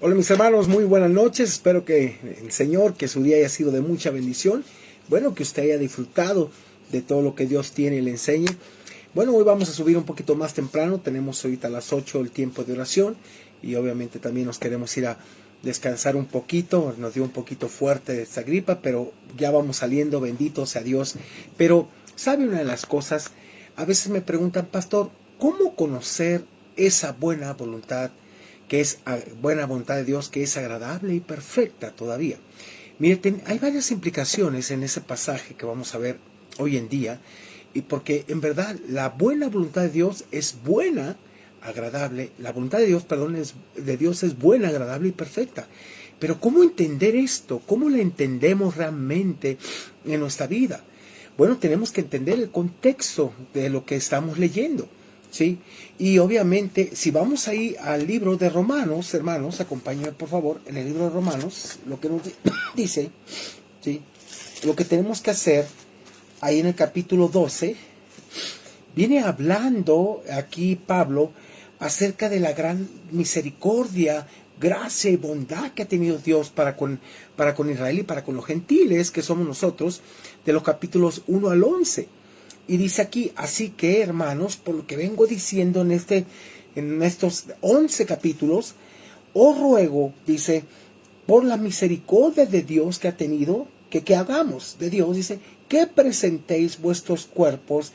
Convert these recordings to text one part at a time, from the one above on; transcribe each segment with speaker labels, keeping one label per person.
Speaker 1: Hola mis hermanos, muy buenas noches. Espero que el Señor, que su día haya sido de mucha bendición. Bueno, que usted haya disfrutado de todo lo que Dios tiene y le enseñe. Bueno, hoy vamos a subir un poquito más temprano. Tenemos ahorita a las 8 el tiempo de oración. Y obviamente también nos queremos ir a descansar un poquito. Nos dio un poquito fuerte esta gripa, pero ya vamos saliendo, bendito sea Dios. Pero, ¿sabe una de las cosas? A veces me preguntan, pastor, ¿cómo conocer esa buena voluntad? Que es buena voluntad de Dios, que es agradable y perfecta todavía. Miren, hay varias implicaciones en ese pasaje que vamos a ver hoy en día, y porque en verdad la buena voluntad de Dios es buena, agradable, la voluntad de Dios, perdón, de Dios es buena, agradable y perfecta. Pero ¿cómo entender esto? ¿Cómo la entendemos realmente en nuestra vida? Bueno, tenemos que entender el contexto de lo que estamos leyendo. ¿Sí? Y obviamente, si vamos ahí al libro de Romanos, hermanos, acompáñenme por favor, en el libro de Romanos, lo que nos dice, ¿sí? Lo que tenemos que hacer, ahí en el capítulo 12, viene hablando aquí Pablo acerca de la gran misericordia, gracia y bondad que ha tenido Dios para con Israel y para con los gentiles, que somos nosotros, de los capítulos 1 al 11. Y dice aquí, así que hermanos, por lo que vengo diciendo en estos 11 capítulos, os ruego, dice, por la misericordia de Dios que ha tenido, que hagamos de Dios, dice, que presentéis vuestros cuerpos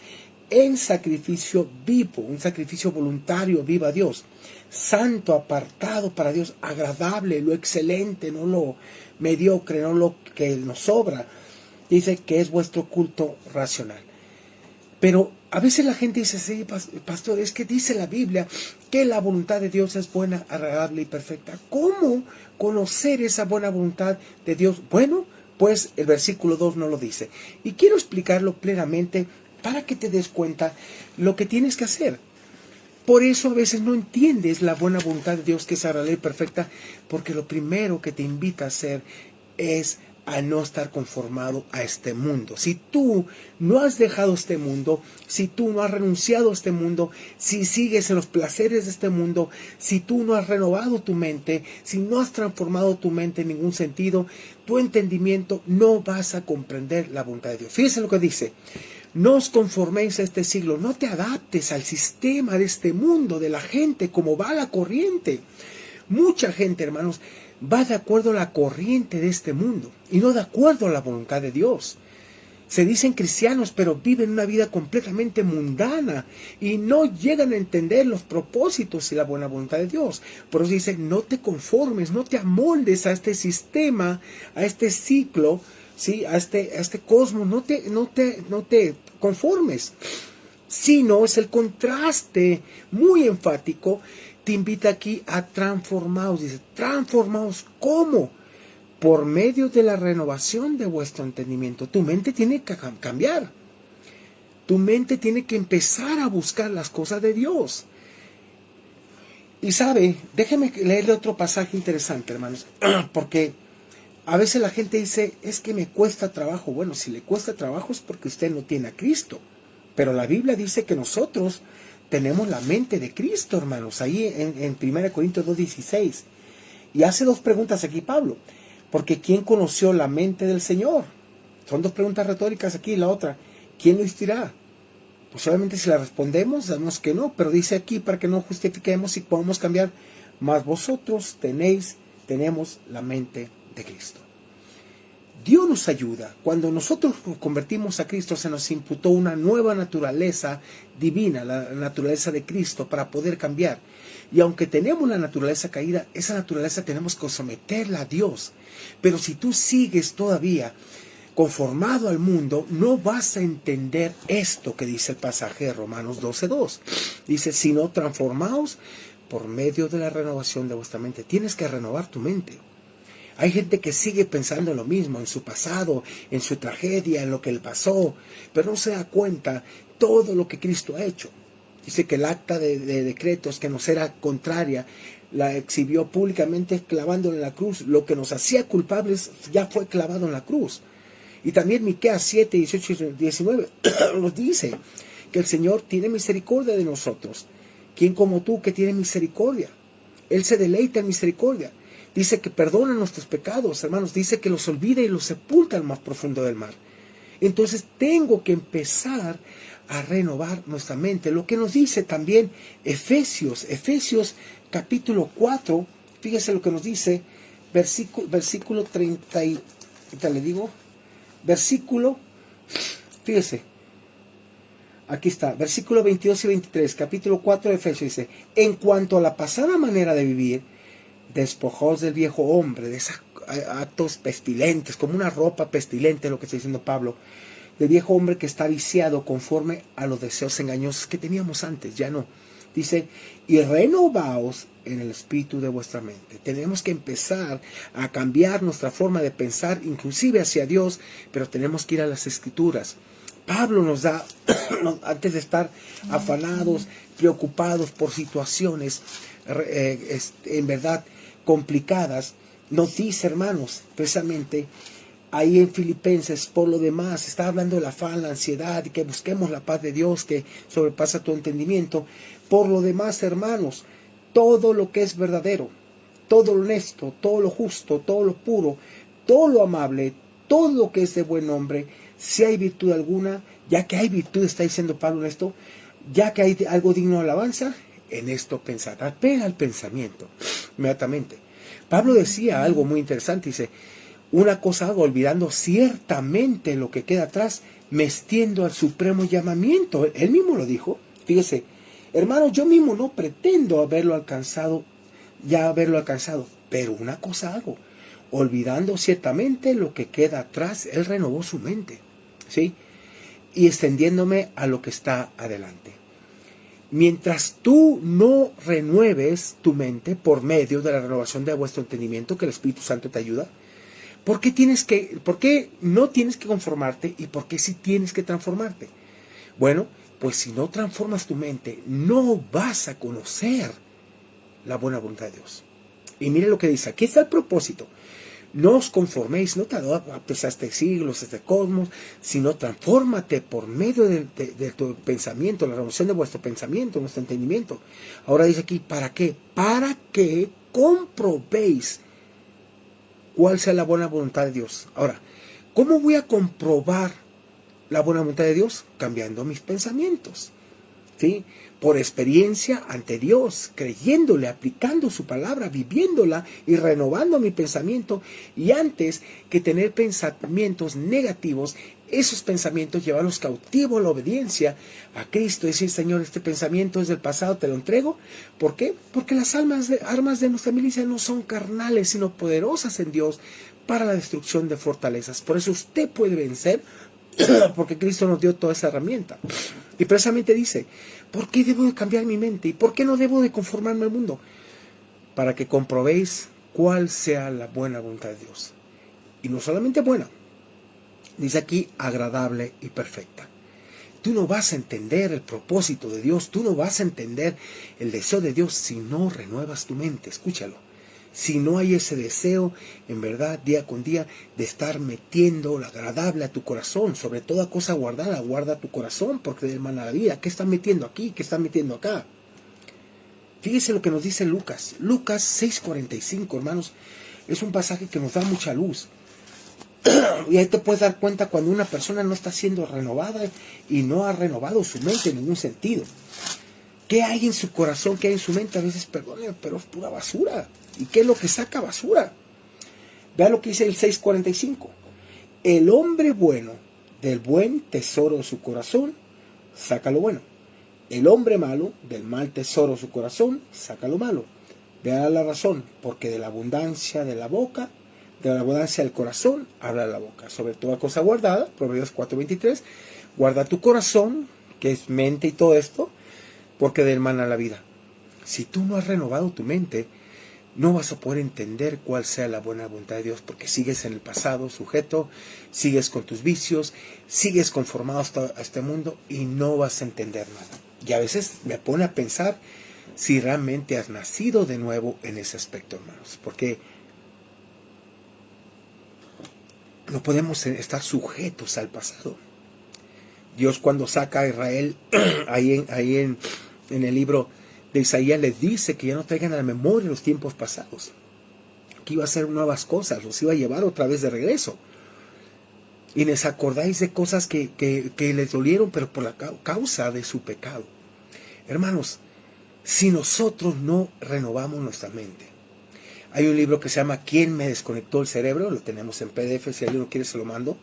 Speaker 1: en sacrificio vivo, un sacrificio voluntario, vivo a Dios, santo, apartado para Dios, agradable, lo excelente, no lo mediocre, no lo que nos sobra. Dice que es vuestro culto racional. Pero a veces la gente dice, sí, pastor, es que dice la Biblia que la voluntad de Dios es buena, agradable y perfecta. ¿Cómo conocer esa buena voluntad de Dios? Bueno, pues el versículo 2 no lo dice. Y quiero explicarlo plenamente para que te des cuenta lo que tienes que hacer. Por eso a veces no entiendes la buena voluntad de Dios que es agradable y perfecta, porque lo primero que te invita a hacer es a no estar conformado a este mundo. Si tú no has dejado este mundo, si tú no has renunciado a este mundo, si sigues en los placeres de este mundo, si tú no has renovado tu mente, si no has transformado tu mente en ningún sentido, tu entendimiento, no vas a comprender la voluntad de Dios. Fíjense lo que dice. No os conforméis a este siglo, no te adaptes al sistema de este mundo, de la gente, como va la corriente. Mucha gente, hermanos, va de acuerdo a la corriente de este mundo y no de acuerdo a la voluntad de Dios. Se dicen cristianos, pero viven una vida completamente mundana y no llegan a entender los propósitos y la buena voluntad de Dios. Por eso dice, no te conformes, no te amoldes a este sistema, a este ciclo, ¿sí? a este cosmos, no te conformes. Sino es el contraste muy enfático. Te invita aquí a transformaos. Dice, transformaos, ¿cómo? Por medio de la renovación de vuestro entendimiento. Tu mente tiene que cambiar. Tu mente tiene que empezar a buscar las cosas de Dios. Y sabe, déjeme leerle otro pasaje interesante, hermanos, porque a veces la gente dice, es que me cuesta trabajo. Bueno, si le cuesta trabajo es porque usted no tiene a Cristo. Pero la Biblia dice que nosotros tenemos la mente de Cristo, hermanos, ahí en 1 Corintios 2:16. Y hace dos preguntas aquí Pablo. Porque ¿quién conoció la mente del Señor? Son dos preguntas retóricas aquí. La otra, ¿quién lo instruirá? Pues obviamente si la respondemos, sabemos que no. Pero dice aquí para que no justifiquemos y podamos cambiar. Mas vosotros tenemos la mente de Cristo. Dios nos ayuda. Cuando nosotros nos convertimos a Cristo, se nos imputó una nueva naturaleza divina, la naturaleza de Cristo, para poder cambiar. Y aunque tenemos la naturaleza caída, esa naturaleza tenemos que someterla a Dios. Pero si tú sigues todavía conformado al mundo, no vas a entender esto que dice el pasaje de Romanos 12:2. Dice, sino transformaos por medio de la renovación de vuestra mente. Tienes que renovar tu mente. Hay gente que sigue pensando en lo mismo, en su pasado, en su tragedia, en lo que le pasó, pero no se da cuenta todo lo que Cristo ha hecho. Dice que el acta de decretos que nos era contraria, la exhibió públicamente clavándolo en la cruz. Lo que nos hacía culpables ya fue clavado en la cruz. Y también Miqueas 7:18-19 nos dice que el Señor tiene misericordia de nosotros. ¿Quién como tú que tiene misericordia? Él se deleita en misericordia. Dice que perdona nuestros pecados, hermanos. Dice que los olvida y los sepulta al más profundo del mar. Entonces tengo que empezar a renovar nuestra mente. Lo que nos dice también Efesios capítulo 4, fíjese lo que nos dice, versículo 30, le digo, fíjese, aquí está, versículo 22 y 23, capítulo 4 de Efesios, dice: en cuanto a la pasada manera de vivir, despojaos del viejo hombre, de esos actos pestilentes, como una ropa pestilente, lo que está diciendo Pablo, del viejo hombre que está viciado conforme a los deseos engañosos que teníamos antes, ya no. Dice: y renovaos en el espíritu de vuestra mente. Tenemos que empezar a cambiar nuestra forma de pensar, inclusive hacia Dios, pero tenemos que ir a las Escrituras. Pablo nos da, antes de estar afanados, preocupados por situaciones en verdad complicadas, nos dice, hermanos, precisamente ahí en Filipenses, por lo demás, está hablando del afán, la ansiedad, y que busquemos la paz de Dios que sobrepasa tu entendimiento. Por lo demás, hermanos, todo lo que es verdadero, todo lo honesto, todo lo justo, todo lo puro, todo lo amable, todo lo que es de buen nombre, si hay virtud alguna, ya que hay virtud, está diciendo Pablo en esto, ya que hay algo digno de alabanza, en esto pensad. Apela al pensamiento, inmediatamente. Pablo decía algo muy interesante, dice: una cosa hago, olvidando ciertamente lo que queda atrás, me extiendo al supremo llamamiento. Él mismo lo dijo. Fíjese, hermanos, yo mismo no pretendo haberlo alcanzado, pero una cosa hago, olvidando ciertamente lo que queda atrás. Él renovó su mente, ¿sí? Y extendiéndome a lo que está adelante. Mientras tú no renueves tu mente por medio de la renovación de vuestro entendimiento, que el Espíritu Santo te ayuda, ¿por qué no tienes que conformarte y por qué sí tienes que transformarte? Bueno, pues si no transformas tu mente, no vas a conocer la buena voluntad de Dios. Y mire lo que dice, aquí está el propósito: no os conforméis, no te adaptes a este siglo, a este cosmos, sino transfórmate por medio de tu pensamiento, la renovación de vuestro pensamiento, nuestro entendimiento. Ahora dice aquí, ¿para qué? Para que comprobéis cuál sea la buena voluntad de Dios. Ahora, ¿cómo voy a comprobar la buena voluntad de Dios? Cambiando mis pensamientos, ¿sí? Por experiencia ante Dios, creyéndole, aplicando su palabra, viviéndola y renovando mi pensamiento. Y antes que tener pensamientos negativos, esos pensamientos llevarlos cautivos a la obediencia a Cristo. Decir: Señor, este pensamiento es del pasado, te lo entrego. ¿Por qué? Porque las armas de nuestra milicia no son carnales, sino poderosas en Dios para la destrucción de fortalezas. Por eso usted puede vencer, porque Cristo nos dio toda esa herramienta. Y precisamente dice: ¿por qué debo de cambiar mi mente? ¿Y por qué no debo de conformarme al mundo? Para que comprobéis cuál sea la buena voluntad de Dios. Y no solamente buena, dice aquí, agradable y perfecta. Tú no vas a entender el propósito de Dios, tú no vas a entender el deseo de Dios si no renuevas tu mente. Escúchalo. Si no hay ese deseo, en verdad, día con día, de estar metiendo lo agradable a tu corazón, sobre toda cosa guardada, guarda tu corazón, porque de él mana la vida. ¿Qué estás metiendo aquí? ¿Qué estás metiendo acá? Fíjese lo que nos dice Lucas. Lucas 6:45, hermanos, es un pasaje que nos da mucha luz. Y ahí te puedes dar cuenta cuando una persona no está siendo renovada y no ha renovado su mente en ningún sentido. ¿Qué hay en su corazón? ¿Qué hay en su mente? A veces, perdónenme, pero es pura basura. ¿Y qué es lo que saca basura? Vea lo que dice el 6:45. El hombre bueno, del buen tesoro de su corazón, saca lo bueno. El hombre malo, del mal tesoro de su corazón, saca lo malo. Vea la razón, porque de la abundancia de la boca, de la abundancia del corazón, habla la boca. Sobre toda cosa guardada, Proverbios 4:23, guarda tu corazón, que es mente y todo esto, porque de él mana la vida. Si tú no has renovado tu mente, no vas a poder entender cuál sea la buena voluntad de Dios, porque sigues en el pasado sujeto, sigues con tus vicios, sigues conformado a este mundo y no vas a entender nada. Y a veces me pone a pensar si realmente has nacido de nuevo en ese aspecto, hermanos, porque no podemos estar sujetos al pasado. Dios, cuando saca a Israel ahí en el libro de Isaías, les dice que ya no traigan a la memoria los tiempos pasados, porque iba a hacer nuevas cosas, los iba a llevar otra vez de regreso. Y les acordáis de cosas que les dolieron, pero por la causa de su pecado. Hermanos, si nosotros no renovamos nuestra mente. Hay un libro que se llama ¿Quién me desconectó el cerebro? Lo tenemos en PDF, si alguien lo quiere se lo mando.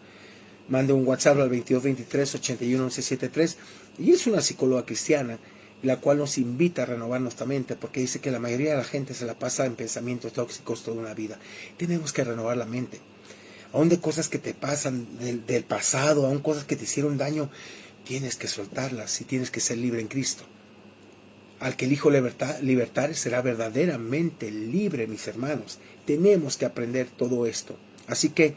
Speaker 1: Mande un WhatsApp al 2223-81-1173. Y es una psicóloga cristiana, la cual nos invita a renovar nuestra mente, porque dice que la mayoría de la gente se la pasa en pensamientos tóxicos toda una vida. Tenemos que renovar la mente. Aún de cosas que te pasan del pasado, aún cosas que te hicieron daño, tienes que soltarlas y tienes que ser libre en Cristo. Al que el Hijo libertar será verdaderamente libre, mis hermanos. Tenemos que aprender todo esto. Así que,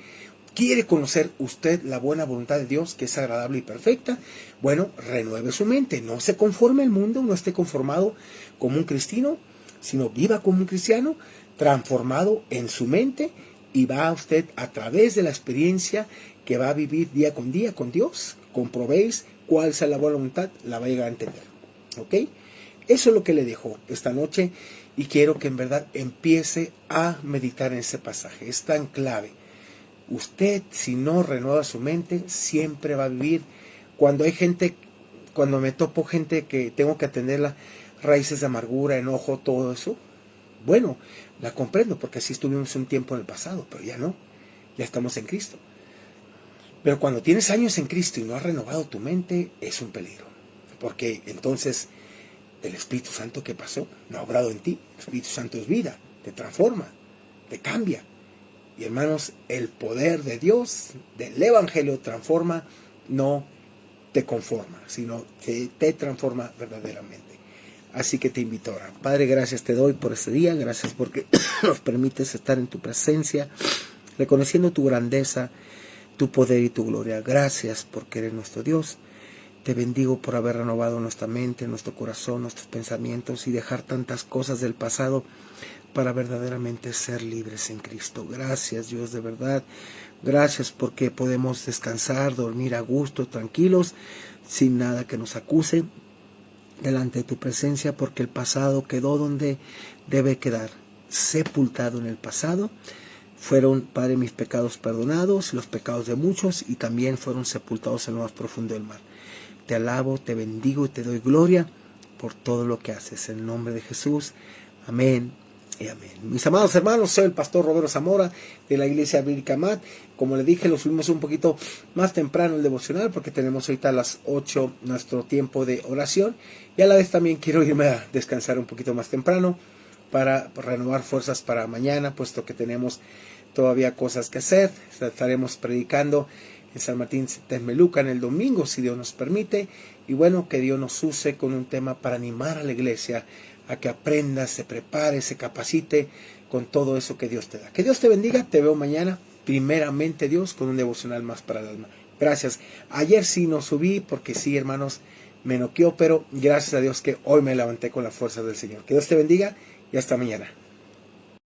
Speaker 1: ¿quiere conocer usted la buena voluntad de Dios, que es agradable y perfecta? Bueno, renueve su mente. No se conforme al mundo, no esté conformado como un cristiano, sino viva como un cristiano, transformado en su mente, y va usted a través de la experiencia que va a vivir día con Dios, comprobéis cuál es la buena voluntad, la va a llegar a entender. ¿Ok? Eso es lo que le dejo esta noche y quiero que en verdad empiece a meditar en ese pasaje. Es tan clave. Usted, si no renueva su mente, siempre va a vivir. Cuando me topo gente que tengo que atenderla, raíces de amargura, enojo, todo eso, bueno, la comprendo porque así estuvimos un tiempo en el pasado, pero ya no, ya estamos en Cristo. Pero cuando tienes años en Cristo y no has renovado tu mente, es un peligro, porque entonces el Espíritu Santo, ¿qué pasó? No ha obrado en ti. El Espíritu Santo es vida, te transforma, te cambia. Y hermanos, el poder de Dios, del Evangelio, transforma, no te conforma, sino que te transforma verdaderamente. Así que te invito ahora. Padre, gracias te doy por este día, gracias porque nos permites estar en tu presencia, reconociendo tu grandeza, tu poder y tu gloria. Gracias porque eres nuestro Dios. Te bendigo por haber renovado nuestra mente, nuestro corazón, nuestros pensamientos y dejar tantas cosas del pasado para verdaderamente ser libres en Cristo. Gracias, Dios, de verdad. Gracias porque podemos descansar, dormir a gusto, tranquilos, sin nada que nos acuse delante de tu presencia, porque el pasado quedó donde debe quedar, sepultado en el pasado. Fueron, Padre, mis pecados perdonados, los pecados de muchos, y también fueron sepultados en lo más profundo del mar. Te alabo, te bendigo y te doy gloria por todo lo que haces. En el nombre de Jesús. Amén y amén. Mis amados hermanos, soy el pastor Roberto Zamora de la Iglesia Bíblica Mat. Como le dije, lo subimos un poquito más temprano el devocional porque tenemos ahorita a las 8 nuestro tiempo de oración. Y a la vez también quiero irme a descansar un poquito más temprano para renovar fuerzas para mañana, puesto que tenemos todavía cosas que hacer. Estaremos predicando en San Martín Texmelucan el domingo, si Dios nos permite. Y bueno, que Dios nos use con un tema para animar a la iglesia a que aprenda, se prepare, se capacite con todo eso que Dios te da. Que Dios te bendiga, te veo mañana, primeramente Dios, con un devocional más para el alma. Gracias. Ayer sí no subí, porque sí, hermanos, me noqueó, pero gracias a Dios que hoy me levanté con la fuerza del Señor. Que Dios te bendiga y hasta mañana.